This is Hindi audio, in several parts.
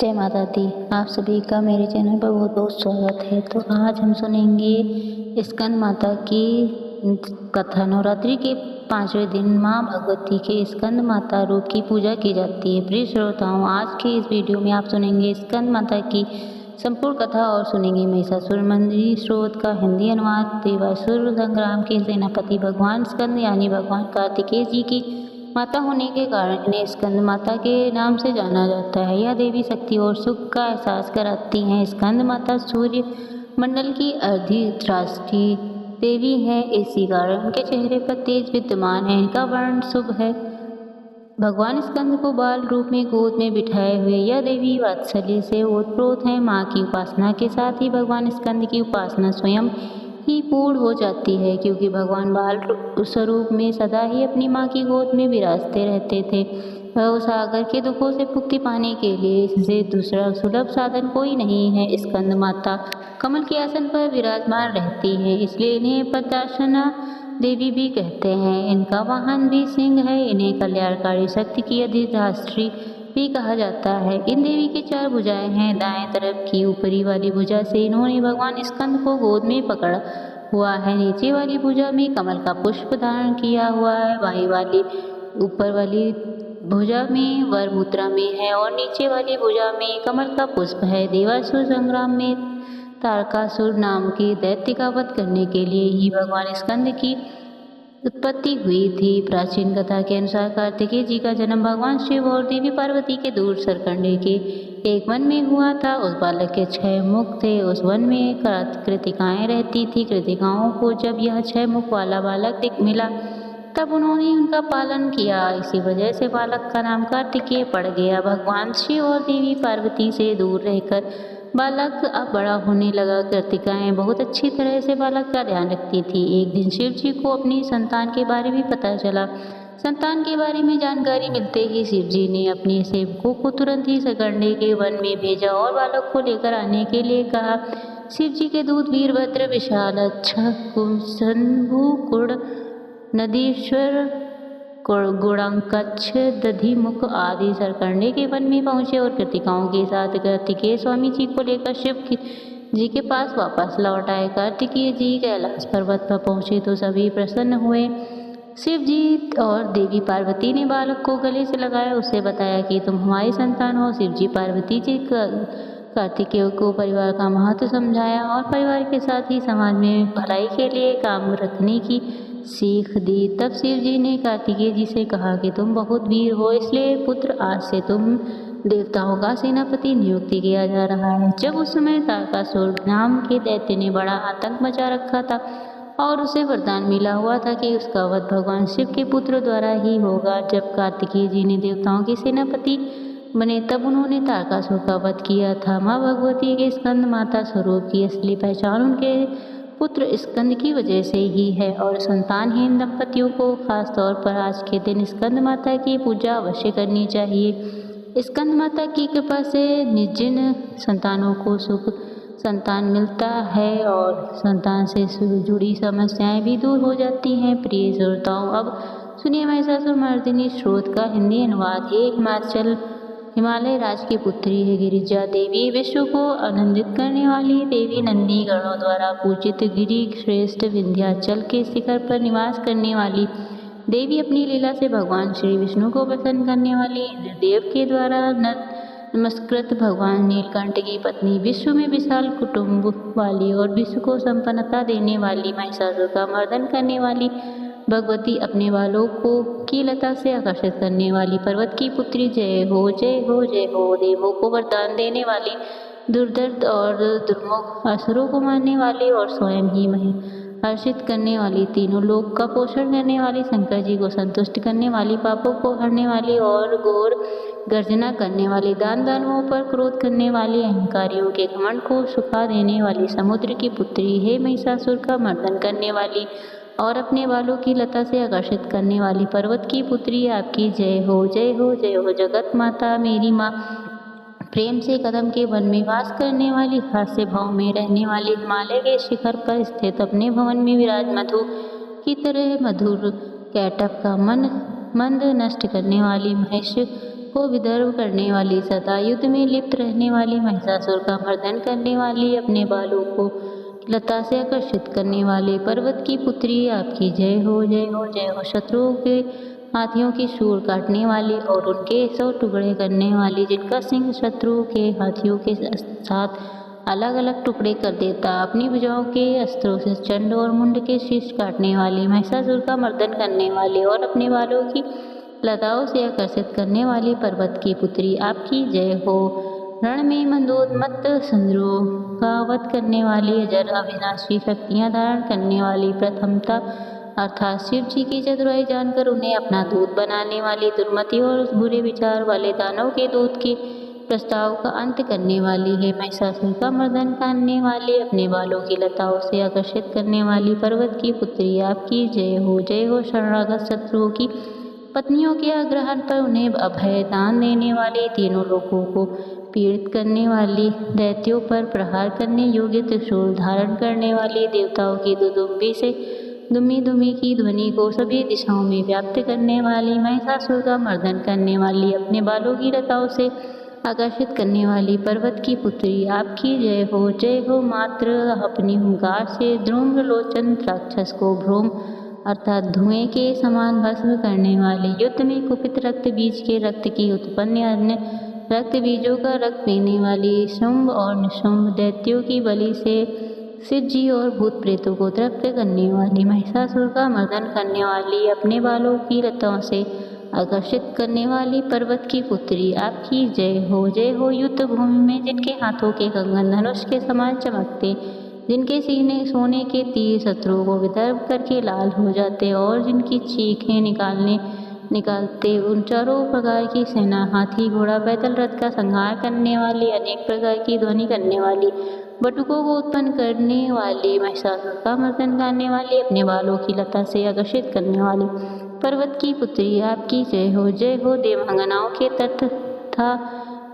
जय माता दी। आप सभी का मेरे चैनल पर बहुत बहुत स्वागत है। तो आज हम सुनेंगे स्कंद माता की कथा। नवरात्रि के 5वें दिन माँ भगवती के स्कंद माता रूप की पूजा की जाती है। प्रिय श्रोताओं, आज के इस वीडियो में आप सुनेंगे स्कंद माता की संपूर्ण कथा और सुनेंगे महिषासुर मर्दिनी स्त्रोत का हिंदी अनुवाद। देवासुर संग्राम के सेनापति भगवान स्कंद यानी भगवान कार्तिकेय जी की माता होने के कारण इन्हें स्कंद माता के नाम से जाना जाता है। यह देवी शक्ति और सुख का एहसास कराती हैं। स्कंद माता सूर्य मंडल की अर्धराष्ट्रीय देवी है, इसी कारण उनके चेहरे पर तेज विद्यमान है। इनका वर्ण शुभ है। भगवान स्कंद को बाल रूप में गोद में बिठाए हुए यह देवी वात्सल्य से ओतप्रोत है। माँ की उपासना के साथ ही भगवान स्कंद की उपासना स्वयं ही पूर्ण हो जाती है, क्योंकि भगवान बाल स्वरूप में सदा ही अपनी माँ की गोद में विराजते रहते थे। वह सागर के दुखों से मुक्ति पाने के लिए इससे दूसरा सुलभ साधन कोई नहीं है। स्कंद माता कमल के आसन पर विराजमान रहती है, इसलिए इन्हें पद्मासना देवी भी कहते हैं। इनका वाहन भी सिंह है। इन्हें कल्याणकारी शक्ति की अधिष्ठात्री भी कहा जाता है। इन देवी की 4 भुजाएं हैं। दाएं तरफ की ऊपरी वाली भुजा से इन्होंने भगवान स्कंद को गोद में पकड़ा हुआ है। नीचे वाली भुजा में कमल का पुष्प धारण किया हुआ है। बाईं वाली ऊपर वाली भुजा में वर मुद्रा में है और नीचे वाली भुजा में कमल का पुष्प है। देवासुर संग्राम में तारकासुर नाम के दैत्य का वध करने के लिए ही भगवान स्कंद की उत्पत्ति हुई थी। प्राचीन कथा के अनुसार कार्तिकेय जी का जन्म भगवान शिव और देवी पार्वती के दूर सरकंडे के एक वन में हुआ था। उस बालक के 6 मुख थे। उस वन में कृतिकाएं रहती थी। कृतिकाओं को जब यह 6 मुख वाला बालक मिला तब उन्होंने उनका पालन किया। इसी वजह से बालक का नाम कार्तिकेय पड़ गया। भगवान शिव और देवी पार्वती से दूर रहकर बालक अब बड़ा होने लगा। कृतिकाएं बहुत अच्छी तरह से बालक का ध्यान रखती थी। एक दिन शिव जी को अपनी संतान के बारे में पता चला। संतान के बारे में जानकारी मिलते ही शिव जी ने अपने सेवकों को तुरंत ही सरकंडे के वन में भेजा और बालक को लेकर आने के लिए कहा। शिव जी के दूत वीरभद्र, विशालाक्ष, शंभु, कुड़, नदीश्वर, गुणांकच्छ, दधिमुख आदि सरकंडे के वन में पहुंचे और कृतिकाओं के साथ कार्तिकेय स्वामी जी को लेकर शिव जी के पास वापस लौट आए। कार्तिकेय जी कैलाश पर्वत पर पहुंचे तो सभी प्रसन्न हुए। शिव जी और देवी पार्वती ने बालक को गले से लगाया, उससे बताया कि तुम हमारी संतान हो। शिव जी पार्वती जी कार्तिकेय को परिवार का महत्व समझाया और परिवार के साथ ही समाज में भलाई के लिए काम रखने की सीख दी। तब शिव जी ने कार्तिकेय जी से कहा कि तुम बहुत वीर हो, इसलिए पुत्र आज से तुम देवताओं का सेनापति नियुक्त किया जा रहा है। जब उस समय तारकासुर नाम के दैत्य ने बड़ा आतंक मचा रखा था और उसे वरदान मिला हुआ था कि उसका वध भगवान शिव के पुत्र द्वारा ही होगा। जब कार्तिकेय जी ने देवताओं के सेनापति बने तब उन्होंने तारकासुर का वध किया था। माँ भगवती के स्कंद माता स्वरूप की असली पहचान उनके पुत्र स्कंद की वजह से ही है और संतानहीन दंपतियों को खास तौर पर आज के दिन स्कंद माता की पूजा अवश्य करनी चाहिए। स्कंद माता की कृपा से जिन संतानों को सुख संतान मिलता है और संतान से जुड़ी समस्याएं भी दूर हो जाती हैं। प्रिय श्रोताओं, अब सुनिए महिषासुर मर्दिनी स्त्रोत का हिंदी अनुवाद। हे हिमालय राज की पुत्री है गिरिजा देवी, विश्व को आनंदित करने वाली देवी, नंदी गणों द्वारा पूजित गिरि श्रेष्ठ विंध्याचल के शिखर पर निवास करने वाली देवी, अपनी लीला से भगवान श्री विष्णु को प्रसन्न करने वाली, इंद्रदेव के द्वारा नमस्कृत भगवान नीलकंठ की पत्नी, विश्व में विशाल कुटुंब वाली और विश्व को संपन्नता देने वाली, महिषासुर का मर्दन करने वाली भगवती, अपने बालों को की लता से आकर्षित करने वाली, पर्वत की पुत्री, जय हो जय हो जय हो। देवों को वरदान देने वाली, दुर्धर्ष और दुर्मुख असुरों को मारने वाली और स्वयं ही हर्षित करने वाली, तीनों लोक का पोषण करने वाली, शंकर जी को संतुष्ट करने वाली, पापों को हरने वाली और घोर गर्जना करने वाली, दान दानवों पर क्रोध करने वाली, अहंकारियों के घमंड को सुखा देने वाली, समुद्र की पुत्री, हे महिषासुर का मर्दन करने वाली और अपने बालों की लता से आकर्षित करने वाली, पर्वत की पुत्री, आपकी जय हो जय हो जय हो। जगत माता, मेरी माँ, प्रेम से कदम के वन में वास करने वाली, हास्य भाव में रहने वाली, हिमालय के शिखर पर स्थित अपने भवन में विराज, मधु की तरह मधुर कैटभ का मंद नष्ट करने वाली, महेश को विदर्भ करने वाली, सदा युद्ध में लिप्त रहने वाली, महिषासुर का मर्दन करने वाली, अपने बालों को लता से आकर्षित करने वाले पर्वत की पुत्री आपकी जय हो, जय हो, जय हो। शत्रुओं के हाथियों की सूंड काटने वाली और उनके 100 टुकड़े करने वाली, जिनका सिंह शत्रुओं के हाथियों के साथ अलग अलग टुकड़े कर देता, अपनी भुजाओं के अस्त्रों से चंड और मुंड के शीश काटने वाली, महिषासुर का मर्दन करने वाली और अपने बालों की लताओं से आकर्षित करने वाली पर्वत की पुत्री आपकी जय हो। रण में मंदोदमत्त सुंदरों का वध करने वाली, अजर अविनाशी शक्तियाँ धारण करने वाली, प्रथमता अर्थात शिव जी की चतुराई जानकर उन्हें अपना दूत बनाने वाली, दुर्मति और उस बुरे विचार वाले दानव के दूत के प्रस्ताव का अंत करने वाली है, महिषासुर का मर्दन करने वाली, अपने बालों की लताओं से आकर्षित करने वाली पर्वत की पुत्री आपकी जय हो, जय हो। शरणागत शत्रुओं की पत्नियों के आग्रहण पर उन्हें अभय दान देने वाली, तीनों लोगों को पीड़ित करने वाली, दैत्यों पर प्रहार करने योग्य त्रिशूल धारण करने वाली, देवताओं की दुदुम्बी से दुमी दुमी की ध्वनि को सभी दिशाओं में व्याप्त करने वाली, महिषासुर का मर्दन करने वाली, अपने बालों की लताओं से आकर्षित करने वाली पर्वत की पुत्री आपकी जय हो, जय हो। मात्र अपनी हुंकार से द्रुम्रलोचन राक्षस को भ्रूम अर्थात धुएं के समान भस्म करने वाले, युद्ध में कुपित रक्त बीज के रक्त की उत्पन्न अन्य रक्त बीजों का रक्त पीने वाली, शुंभ और निशुंभ दैत्यों की बलि से शिव जी और भूत प्रेतों को तृप्त करने वाली, महिषासुर का मर्दन करने वाली, अपने बालों की लताओं से आकर्षित करने वाली पर्वत की पुत्री आपकी जय हो, जय हो। युद्ध भूमि में जिनके हाथों के कंगन धनुष के समान चमकते, जिनके सीने सोने के तीर शत्रुओं को विदर्भ करके लाल हो जाते और जिनकी चीखें निकालते उन चारों प्रकार की सेना, हाथी घोड़ा पैदल रथ का संहार करने वाली, अनेक प्रकार की ध्वनि करने वाली, बटुकों को उत्पन्न करने वाली, महिषासुर का मर्दन करने वाली, अपने बालों की लता से आकर्षित करने वाली पर्वत की पुत्री आपकी जय हो, जय हो। देवांगनाओं के तथा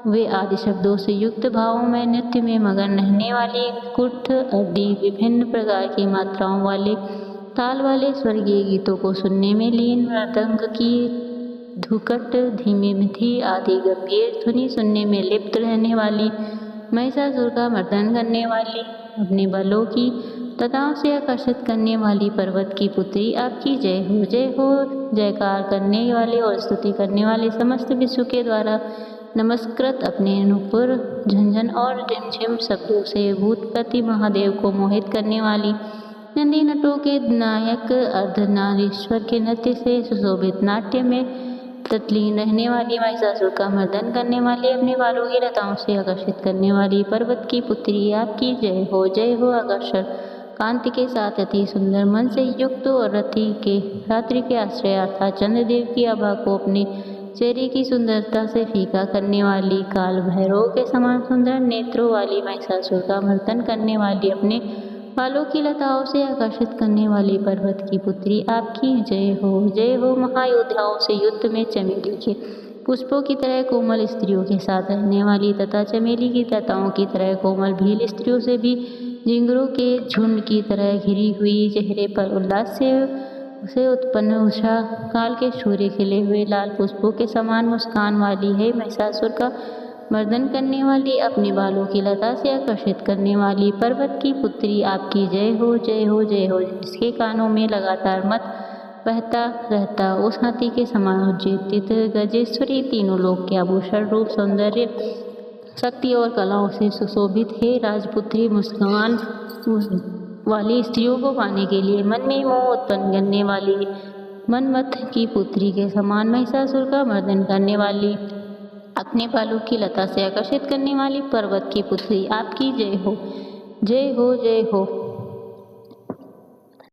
वे आदि शब्दों से युक्त भावों में नृत्य में मगन रहने वाली, कुठ आदि विभिन्न प्रकार की मात्राओं वाले ताल वाले स्वर्गीय गीतों को सुनने में लीन, मृदंग की धुकट धीमी मिथि आदि गंभीर ध्वनि सुनने में लिप्त रहने वाली, महिषासुर का मर्दन करने वाली, अपने बलों की लताओं से आकर्षित करने वाली पर्वत की पुत्री आपकी जय हो, जय हो। जयकार करने वाले और स्तुति करने वाले समस्त विश्व के द्वारा नमस्कृत, अपने नुपुर झंझन और रिमझिम शब्दों से भूतपति महादेव को मोहित करने वाली, नंदी नटों के नायक अर्धनारीश्वर के नृत्य से सुशोभित नाट्य में तत्लीन रहने वाली, महिषासुर का मर्दन करने वाली, अपने बालों की लताओं से आकर्षित करने वाली पर्वत की पुत्री आपकी जय हो, जय हो। आकर्षण कांति के साथ अति सुंदर मन से युक्त और रात्रि के आश्रय अर्थात चंद्रदेव की आभा को अपने चेहरे की सुंदरता से फीका करने वाली, काल भैरव के समान सुंदर नेत्रों वाली, महिषासुर का मर्दन करने वाली, अपने बालों की लताओं से आकर्षित करने वाली पर्वत की पुत्री आपकी जय हो, जय हो। महायोद्धाओं से युद्ध में चमेली के पुष्पों की तरह कोमल स्त्रियों के साथ रहने वाली तथा चमेली की लताओं की तरह कोमल भील स्त्रियों से भी झिंगरों के झुंड की तरह घिरी हुई, चेहरे पर उल्लास से उत्पन्न उषा काल के सूर्य खिले हुए लाल पुष्पों के समान मुस्कान वाली है, महिषासुर का मर्दन करने वाली, अपने बालों की लता से आकर्षित करने वाली पर्वत की पुत्री आपकी जय हो, जय हो, जय हो। जिसके कानों में लगातार मत बहता रहता, उस हाथी के समान उज्जीवित गजेश्वरी, तीनों लोक के आभूषण रूप सौंदर्य शक्ति और कलाओं से सुशोभित है, राजपुत्री मुस्कान वाली स्त्रियों को पाने के लिए मन में मोह उत्पन्न करने वाली, मनमथ की पुत्री के समान महिषासुर का मर्दन करने वाली, अपने बालों की लता से आकर्षित करने वाली पर्वत की पुत्री आपकी जय हो, जय हो, जय हो।